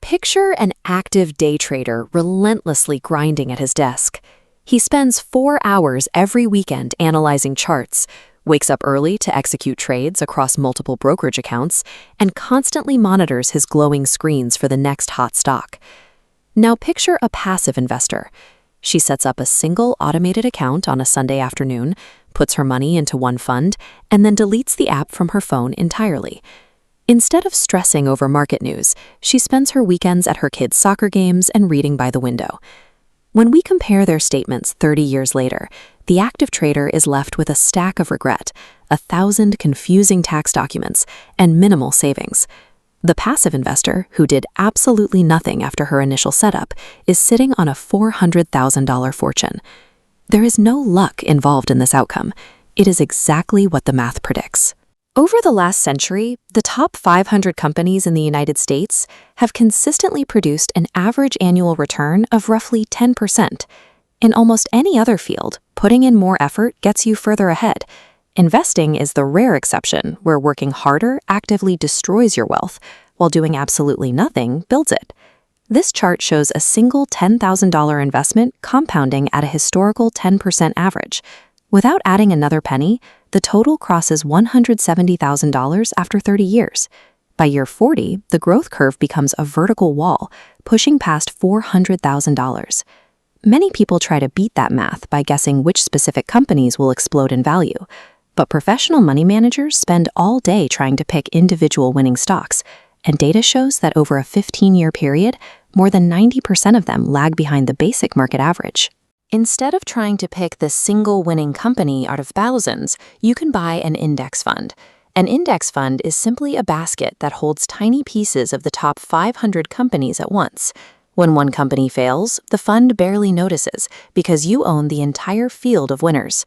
Picture an active day trader relentlessly grinding at his desk. He spends 4 hours every weekend analyzing charts, wakes up early to execute trades across multiple brokerage accounts, and constantly monitors his glowing screens for the next hot stock. Now picture a passive investor. She sets up a single automated account on a Sunday afternoon, puts her money into one fund, and then deletes the app from her phone entirely. Instead of stressing over market news, she spends her weekends at her kids' soccer games and reading by the window. When we compare their statements 30 years later, the active trader is left with a stack of regret, 1,000 confusing tax documents, and minimal savings. The passive investor, who did absolutely nothing after her initial setup, is sitting on a $400,000 fortune. There is no luck involved in this outcome. It is exactly what the math predicts. Over the last century, the top 500 companies in the United States have consistently produced an average annual return of roughly 10%. In almost any other field, putting in more effort gets you further ahead. Investing is the rare exception where working harder actively destroys your wealth, while doing absolutely nothing builds it. This chart shows a single $10,000 investment compounding at a historical 10% average. Without adding another penny, the total crosses $170,000 after 30 years. By year 40, the growth curve becomes a vertical wall, pushing past $400,000. Many people try to beat that math by guessing which specific companies will explode in value, but professional money managers spend all day trying to pick individual winning stocks, and data shows that over a 15-year period, more than 90% of them lag behind the basic market average. Instead of trying to pick the single winning company out of thousands, you can buy an index fund. An index fund is simply a basket that holds tiny pieces of the top 500 companies at once. When one company fails, the fund barely notices because you own the entire field of winners.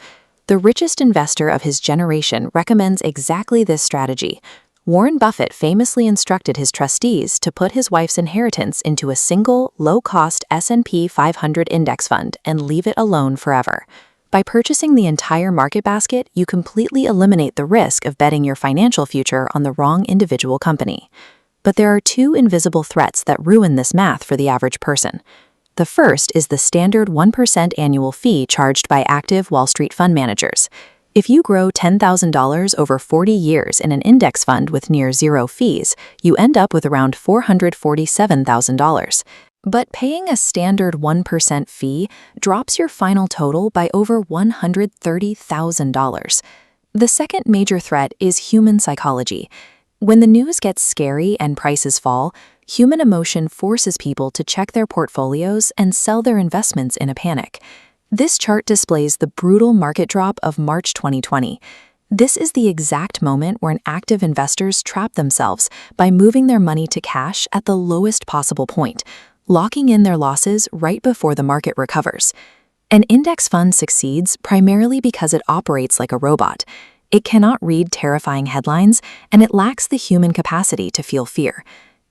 The richest investor of his generation recommends exactly this strategy. Warren Buffett famously instructed his trustees to put his wife's inheritance into a single, low-cost S&P 500 index fund and leave it alone forever. By purchasing the entire market basket, you completely eliminate the risk of betting your financial future on the wrong individual company. But there are two invisible threats that ruin this math for the average person. The first is the standard 1% annual fee charged by active Wall Street fund managers. If you grow $10,000 over 40 years in an index fund with near zero fees, you end up with around $447,000. But paying a standard 1% fee drops your final total by over $130,000. The second major threat is human psychology. When the news gets scary and prices fall, human emotion forces people to check their portfolios and sell their investments in a panic. This chart displays the brutal market drop of March 2020. This is the exact moment where active investors trap themselves by moving their money to cash at the lowest possible point, locking in their losses right before the market recovers. An index fund succeeds primarily because it operates like a robot. It cannot read terrifying headlines, and it lacks the human capacity to feel fear.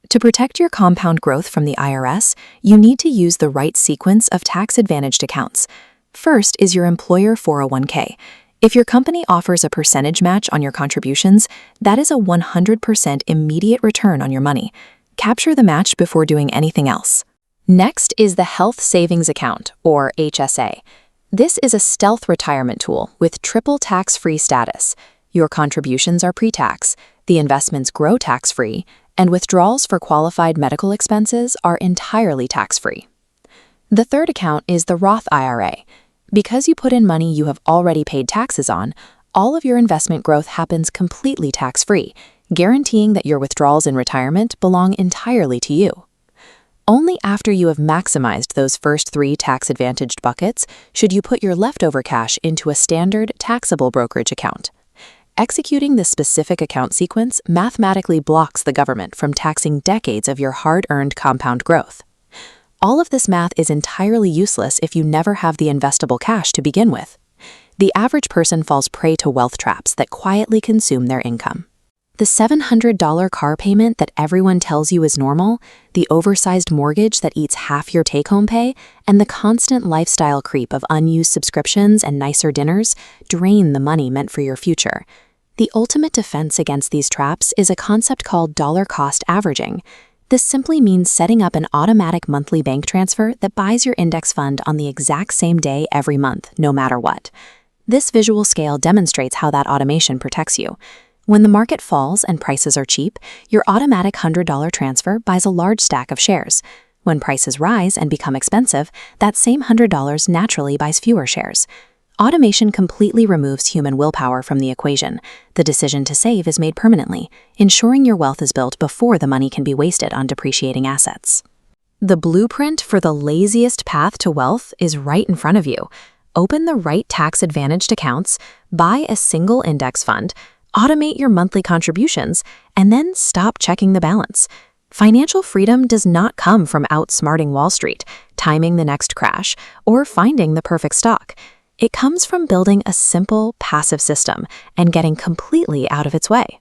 To protect your compound growth from the IRS, you need to use the right sequence of tax-advantaged accounts. First is your employer 401k. If your company offers a percentage match on your contributions, that is a 100% immediate return on your money. Capture the match before doing anything else. Next is the Health Savings Account, or HSA. This is a stealth retirement tool with triple tax-free status. Your contributions are pre-tax, the investments grow tax-free, and withdrawals for qualified medical expenses are entirely tax-free. The third account is the Roth IRA. Because you put in money you have already paid taxes on, all of your investment growth happens completely tax-free, guaranteeing that your withdrawals in retirement belong entirely to you. Only after you have maximized those first 3 tax-advantaged buckets should you put your leftover cash into a standard taxable brokerage account. Executing this specific account sequence mathematically blocks the government from taxing decades of your hard-earned compound growth. All of this math is entirely useless if you never have the investable cash to begin with. The average person falls prey to wealth traps that quietly consume their income. The $700 car payment that everyone tells you is normal, the oversized mortgage that eats half your take-home pay, and the constant lifestyle creep of unused subscriptions and nicer dinners drain the money meant for your future. The ultimate defense against these traps is a concept called dollar cost averaging. This simply means setting up an automatic monthly bank transfer that buys your index fund on the exact same day every month, no matter what. This visual scale demonstrates how that automation protects you. When the market falls and prices are cheap, your automatic $100 transfer buys a large stack of shares. When prices rise and become expensive, that same $100 naturally buys fewer shares. Automation completely removes human willpower from the equation. The decision to save is made permanently, ensuring your wealth is built before the money can be wasted on depreciating assets. The blueprint for the laziest path to wealth is right in front of you. Open the right tax-advantaged accounts, buy a single index fund, automate your monthly contributions, and then stop checking the balance. Financial freedom does not come from outsmarting Wall Street, timing the next crash, or finding the perfect stock. It comes from building a simple, passive system and getting completely out of its way.